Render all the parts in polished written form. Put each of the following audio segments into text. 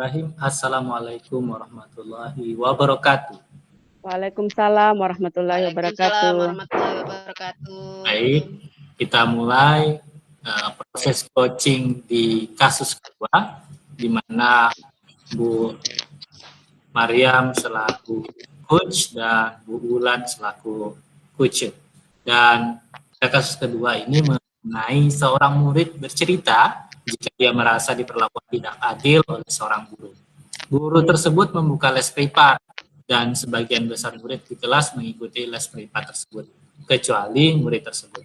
Bismillahirrahmanirrahim. Assalamualaikum warahmatullahi wabarakatuh. Waalaikumsalam warahmatullahi Waalaikumsalam wabarakatuh. warahmatullahi wabarakatuh. Baik, kita mulai proses coaching di kasus kedua, di mana Bu Mariam selaku coach dan Bu Ulan selaku coach. Dan kasus kedua ini mengenai seorang murid bercerita jika dia merasa diperlakukan tidak adil oleh seorang guru. Guru tersebut membuka les privat dan sebagian besar murid di kelas mengikuti les privat tersebut, kecuali murid tersebut.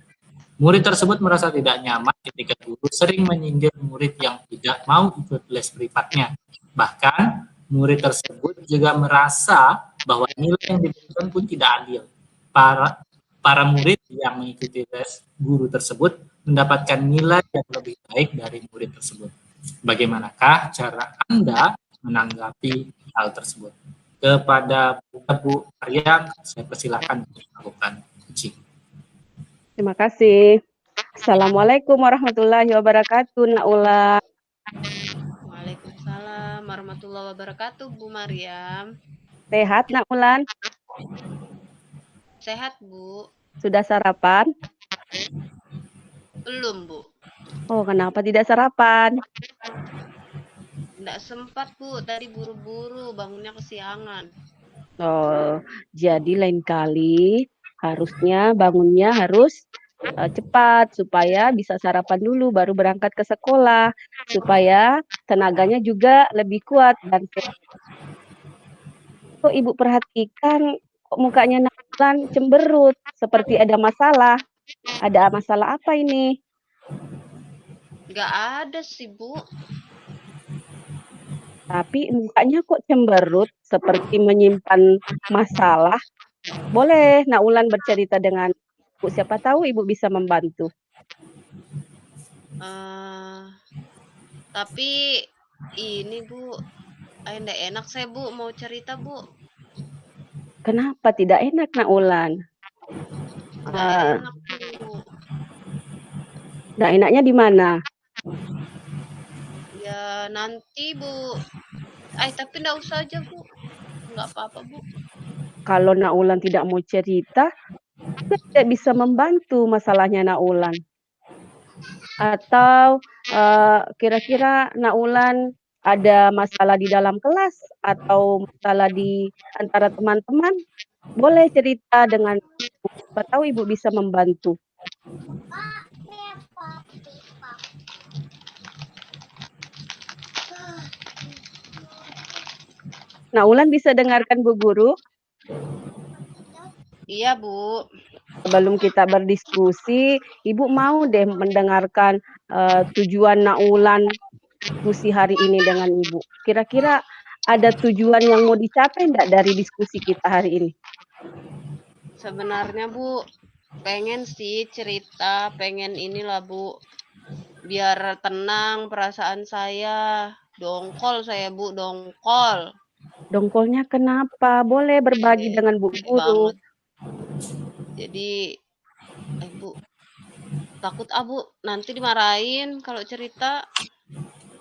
Murid tersebut merasa tidak nyaman ketika guru sering menyindir murid yang tidak mau ikut les privatnya. Bahkan, murid tersebut juga merasa bahwa nilai yang diberikan pun tidak adil. Para murid yang mengikuti les guru tersebut mendapatkan nilai yang lebih baik dari murid tersebut. Bagaimanakah cara Anda menanggapi hal tersebut? Kepada Bu Mariam, saya persilakan untuk melakukan coaching. Terima kasih. Assalamualaikum warahmatullahi wabarakatuh, Nak Ulan. Waalaikumsalam warahmatullahi wabarakatuh, Bu Mariam. Sehat, Nak Ulan? Sehat, Bu. Sudah sarapan? Belum, Bu. Oh, kenapa tidak sarapan? Nggak sempat, Bu. Tadi buru-buru, bangunnya kesiangan. Oh, jadi lain kali harusnya bangunnya harus cepat supaya bisa sarapan dulu baru berangkat ke sekolah supaya tenaganya juga lebih kuat dan kok Ibu perhatikan kok mukanya Nak Ulan cemberut seperti ada masalah. Ada masalah apa ini? Nggak ada sih, Bu. Tapi mukanya kok cemberut seperti menyimpan masalah. Boleh Nak Ulan bercerita dengan Ibu, siapa tahu Ibu bisa membantu. Tapi ini, Bu, nggak enak saya, Bu, mau cerita, Bu. Kenapa tidak enak Nak Ulan? Nggak enak, Bu. Nggak enaknya di mana? Ya nanti, Bu. Tapi nggak usah aja, Bu. Nggak apa-apa, Bu. Kalau Nak Ulan tidak mau cerita, kita tidak bisa membantu masalahnya Nak Ulan. Atau kira-kira Nak Ulan ada masalah di dalam kelas atau masalah di antara teman-teman, boleh cerita dengan Ibu. Siapa tahu Ibu bisa membantu. Nak Ulan bisa dengarkan Bu Guru? Iya, Bu. Sebelum kita berdiskusi, Ibu mau deh mendengarkan tujuan Nak Ulan diskusi hari ini dengan Ibu. Kira-kira ada tujuan yang mau dicapai enggak dari diskusi kita hari ini? Sebenarnya, Bu, pengen sih cerita, pengen inilah, Bu. Biar tenang perasaan saya. Dongkol saya, Bu, dongkol. Dongkolnya kenapa? Boleh berbagi dengan Bu Guru. Banget. Jadi, Bu, takut Bu, nanti dimarahin kalau cerita.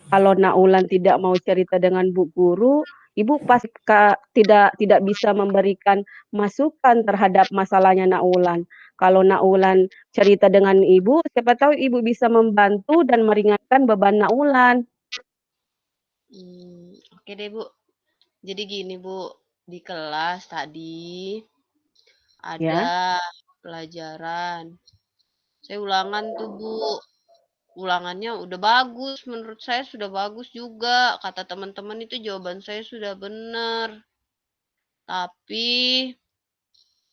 Kalau Nak Ulan tidak mau cerita dengan Bu Guru, Ibu pasti tidak bisa memberikan masukan terhadap masalahnya Nak Ulan. Kalau Nak Ulan cerita dengan Ibu, siapa tahu Ibu bisa membantu dan meringankan beban Nak Ulan. Oke deh, Bu. Jadi gini, Bu, di kelas tadi ada pelajaran. Saya ulangan tuh, Bu. Ulangannya udah bagus, menurut saya sudah bagus juga. Kata teman-teman itu jawaban saya sudah benar. Tapi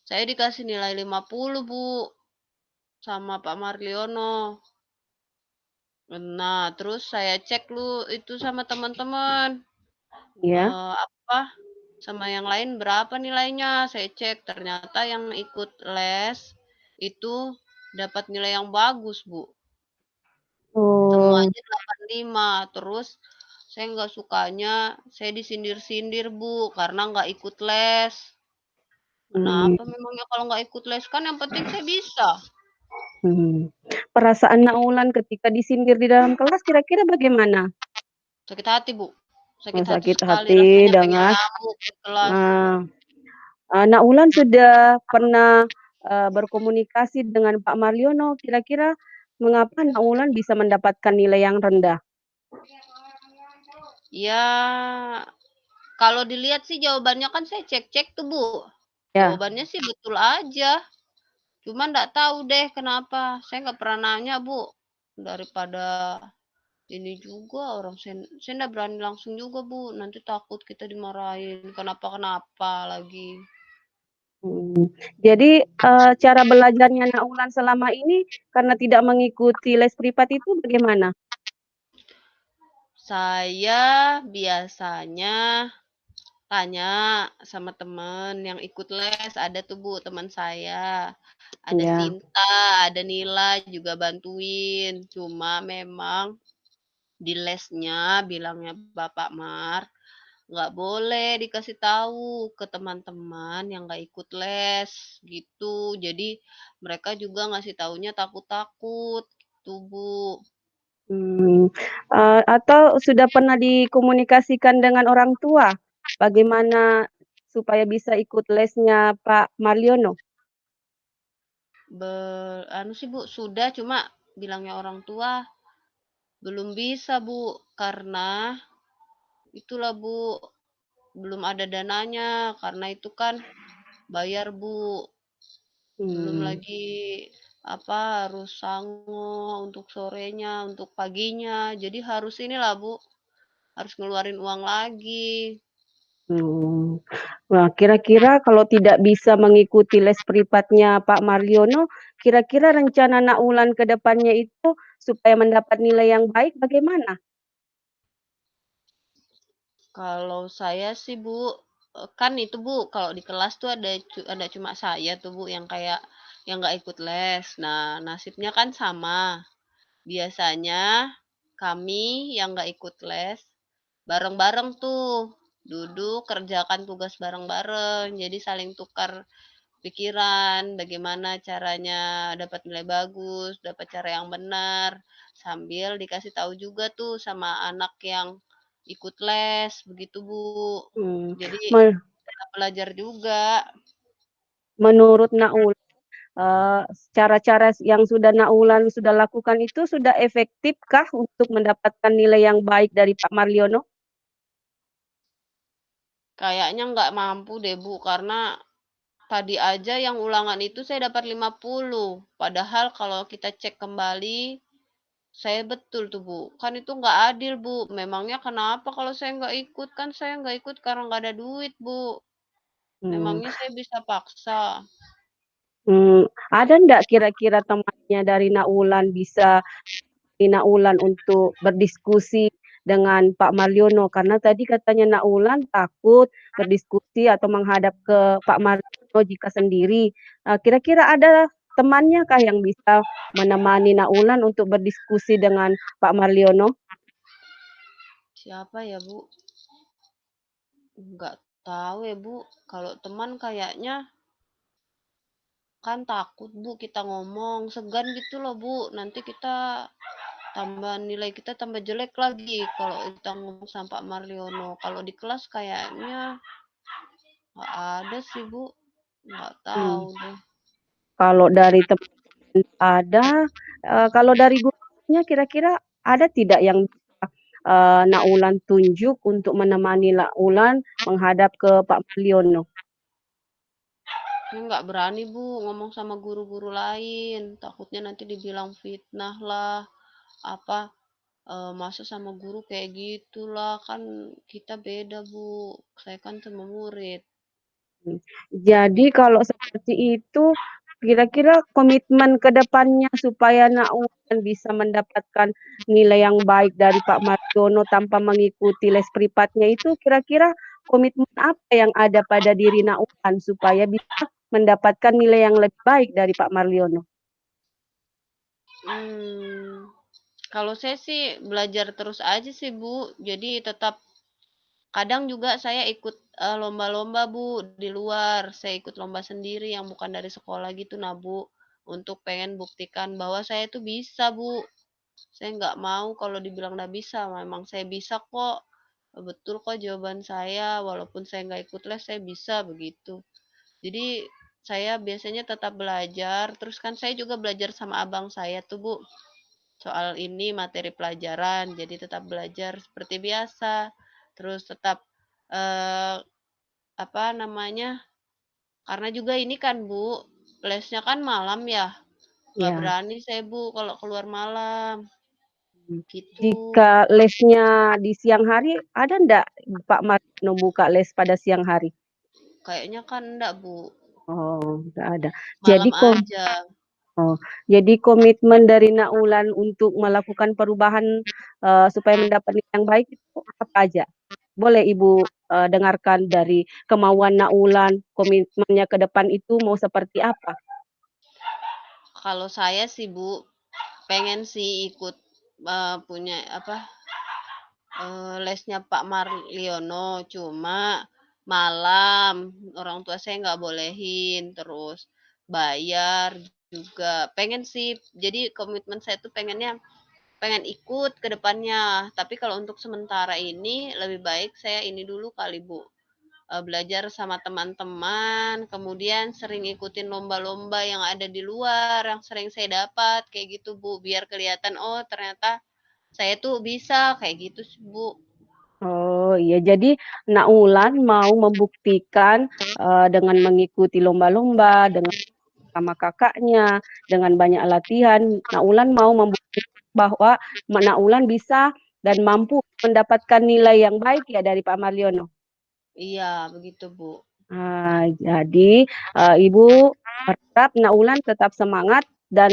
saya dikasih nilai 50, Bu, sama Pak Marliono. Nah, terus saya cek itu sama teman-teman. Sama yang lain berapa nilainya. Saya cek, ternyata yang ikut les itu dapat nilai yang bagus, Bu. Semuanya 85. Terus saya nggak sukanya, saya disindir-sindir, Bu, karena nggak ikut les. Kenapa memangnya kalau nggak ikut les? Kan yang penting saya bisa. Perasaan Nak Ulan ketika disindir di dalam kelas kira-kira bagaimana? Sakit hati, Bu. sakit hati sakit sekali hati rasanya pengen dengan ngamuk di kelas. Naulan sudah pernah, berkomunikasi dengan Pak Marliono, kira-kira mengapa Naulan bisa mendapatkan nilai yang rendah? Ya, kalau dilihat sih jawabannya kan saya cek-cek tuh, Bu. Ya. Jawabannya sih betul aja. Cuman nggak tahu deh kenapa. Saya nggak pernah nanya, Bu. Daripada ini juga orang saya nggak berani langsung juga, Bu. Nanti takut kita dimarahin. Kenapa-kenapa lagi. Jadi, cara belajarnya Naulan selama ini karena tidak mengikuti les privat itu bagaimana? Saya biasanya tanya sama temen yang ikut les, ada tuh Bu teman saya, ada Ya. Sinta, ada Nila juga bantuin. Cuma memang di lesnya bilangnya Bapak Mar, nggak boleh dikasih tahu ke teman-teman yang nggak ikut les, gitu. Jadi mereka juga ngasih taunya takut-takut, gitu Bu. Atau sudah pernah dikomunikasikan dengan orang tua, bagaimana supaya bisa ikut lesnya Pak Marliono? Anu sih Bu, sudah cuma bilangnya orang tua belum bisa Bu, karena itulah Bu, belum ada dananya, karena itu kan bayar Bu, belum Mmm, lagi apa, harus sangu untuk sorenya, untuk paginya, jadi harus inilah Bu, harus ngeluarin uang lagi. mmm. Nah, kira-kira kalau tidak bisa mengikuti les privatnya Pak Marliono, kira-kira rencana Naulan ke depannya itu supaya mendapat nilai yang baik bagaimana? Kalau saya sih Bu, kan itu Bu, kalau di kelas tuh ada cuma saya tuh Bu yang kayak yang nggak ikut les. Nah, nasibnya kan sama. Biasanya kami yang nggak ikut les, bareng-bareng tuh, duduk kerjakan tugas bareng-bareng, jadi saling tukar pikiran, bagaimana caranya dapat nilai bagus, dapat cara yang benar, sambil dikasih tahu juga tuh sama anak yang ikut les, begitu Bu. Mmm, Jadi me belajar juga. menurut Naulan, cara-cara yang sudah Naulan sudah lakukan itu sudah efektifkah untuk mendapatkan nilai yang baik dari Pak Marliono? Kayaknya nggak mampu deh Bu, karena tadi aja yang ulangan itu saya dapat 50, padahal kalau kita cek kembali, saya betul tuh, Bu. Kan itu nggak adil, Bu. Memangnya kenapa kalau saya nggak ikut? Kan saya nggak ikut karena nggak ada duit, Bu. Mmm. Memangnya saya bisa paksa? Ada ndak kira-kira temannya dari Naulan bisa Naulan untuk berdiskusi dengan Pak Marliono? Karena tadi katanya Naulan takut berdiskusi atau menghadap ke Pak Marliono jika sendiri. Kira-kira ada temannya kah yang bisa menemani Naulan untuk berdiskusi dengan Pak Marliono? Siapa ya, Bu? Nggak tahu ya, Bu. Kalau teman kayaknya kan takut, Bu, kita ngomong. Segan gitu loh, Bu. Nanti kita nilai kita tambah jelek lagi kalau kita ngomong sama Pak Marliono. Kalau di kelas kayaknya nggak ada sih, Bu. Nggak tahu Mmm, deh. kalau dari teman ada, kalau dari gurunya kira-kira ada tidak yang bisa, Naulan tunjuk untuk menemani Naulan menghadap ke Pak Marliono? Saya nggak berani, Bu, ngomong sama guru-guru lain. Takutnya nanti dibilang fitnah lah, apa, masa sama guru kayak gitulah, kan kita beda, Bu. Saya kan sama murid. Jadi kalau seperti itu, kira-kira komitmen ke depannya supaya Naulan bisa mendapatkan nilai yang baik dari Pak Mariono tanpa mengikuti les privatnya itu, kira-kira komitmen apa yang ada pada diri Naulan supaya bisa mendapatkan nilai yang lebih baik dari Pak Marliono? Kalau saya sih belajar terus aja sih, Bu. Jadi tetap kadang juga saya ikut, lomba-lomba, Bu, di luar. Saya ikut lomba sendiri yang bukan dari sekolah gitu nah, Bu, untuk pengen buktikan bahwa saya itu bisa, Bu. Saya nggak mau kalau dibilang nggak bisa, memang saya bisa kok. betul kok jawaban saya, walaupun saya nggak ikut les saya bisa begitu. Jadi saya biasanya tetap belajar, terus kan saya juga belajar sama abang saya tuh Bu, soal ini materi pelajaran, jadi tetap belajar seperti biasa, terus tetap, eee, apa namanya, karena juga ini kan Bu, lesnya kan malam ya, nggak Ya. berani saya Bu kalau keluar malam, gitu. Jika lesnya di siang hari, ada ndak Pak Marino buka les pada siang hari? Kayaknya kan enggak Bu, Oh, nggak ada. Jadi malam aja. oh, jadi komitmen dari Naulan untuk melakukan perubahan supaya mendapat nilai yang baik itu apa aja? Boleh Ibu dengarkan dari kemauan Naulan, komitmennya ke depan itu mau seperti apa? Kalau saya sih Bu, pengen sih ikut, punya apa, lesnya Pak Marliono, cuma malam, orang tua saya nggak bolehin, terus bayar juga. Pengen sih, jadi komitmen saya tuh pengen ikut ke depannya, tapi kalau untuk sementara ini lebih baik saya ini dulu kali Bu, belajar sama teman-teman, kemudian sering ikutin lomba-lomba yang ada di luar, yang sering saya dapat, kayak gitu Bu, biar kelihatan, oh ternyata saya tuh bisa, kayak gitu sih Bu. Oh iya, jadi Naulan mau membuktikan dengan mengikuti lomba-lomba, dengan sama kakaknya, dengan banyak latihan, Naulan mau membuktikan bahwa Naulan bisa dan mampu mendapatkan nilai yang baik ya dari Pak Marliono. Iya, begitu, Bu. Jadi Ibu berharap Naulan tetap semangat dan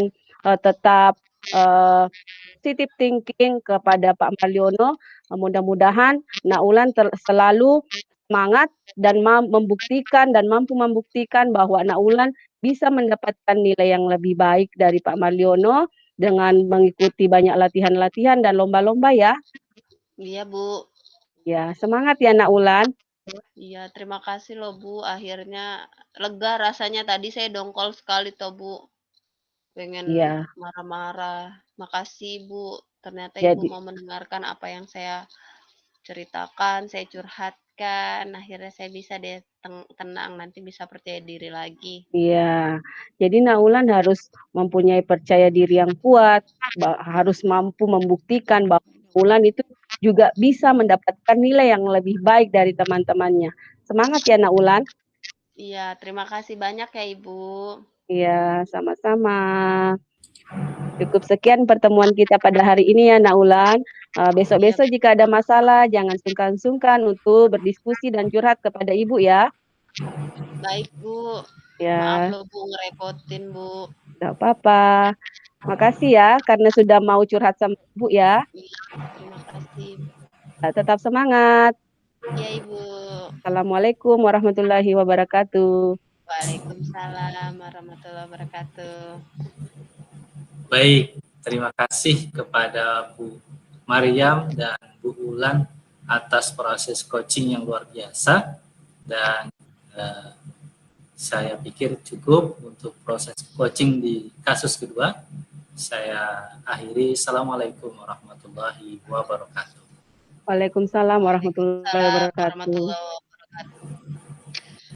tetap positive thinking kepada Pak Marliono. Mudah-mudahan Naulan selalu semangat dan membuktikan dan mampu membuktikan bahwa Naulan bisa mendapatkan nilai yang lebih baik dari Pak Marliono dengan mengikuti banyak latihan-latihan dan lomba-lomba ya. Iya, Bu. Ya, semangat ya Naulan. Iya, terima kasih loh, Bu. Akhirnya lega rasanya tadi saya dongkol sekali toh, Bu. Pengen Ya, marah-marah. Makasih, Bu. Ternyata Ibu jadi mau mendengarkan apa yang saya ceritakan, saya curhatkan. Akhirnya saya bisa deh tenang, nanti bisa percaya diri lagi. iya. Jadi Naulan harus mempunyai percaya diri yang kuat, harus mampu membuktikan bahwa Naulan itu juga bisa mendapatkan nilai yang lebih baik dari teman-temannya. Semangat ya Naulan. Iya, terima kasih banyak ya, Ibu. Iya, sama-sama. Cukup sekian pertemuan kita pada hari ini ya Naulan. Iya, Besok-besok jika ada masalah, jangan sungkan-sungkan untuk berdiskusi dan curhat kepada Ibu ya. baik, Bu. Maaf Ya, loh, Bu, ngerepotin, Bu. tidak apa-apa. Makasih ya karena sudah mau curhat sama Ibu ya. Iya, terima kasih. Tetap semangat. Iya, Ibu. Assalamualaikum warahmatullahi wabarakatuh. Waalaikumsalam warahmatullahi wabarakatuh. Baik, terima kasih kepada Bu Mariam dan Bu Ulan atas proses coaching yang luar biasa, dan saya pikir cukup untuk proses coaching di kasus kedua. Saya akhiri. Assalamualaikum warahmatullahi wabarakatuh. Waalaikumsalam warahmatullahi Waalaikumsalam wabarakatuh. warahmatullahi wabarakatuh.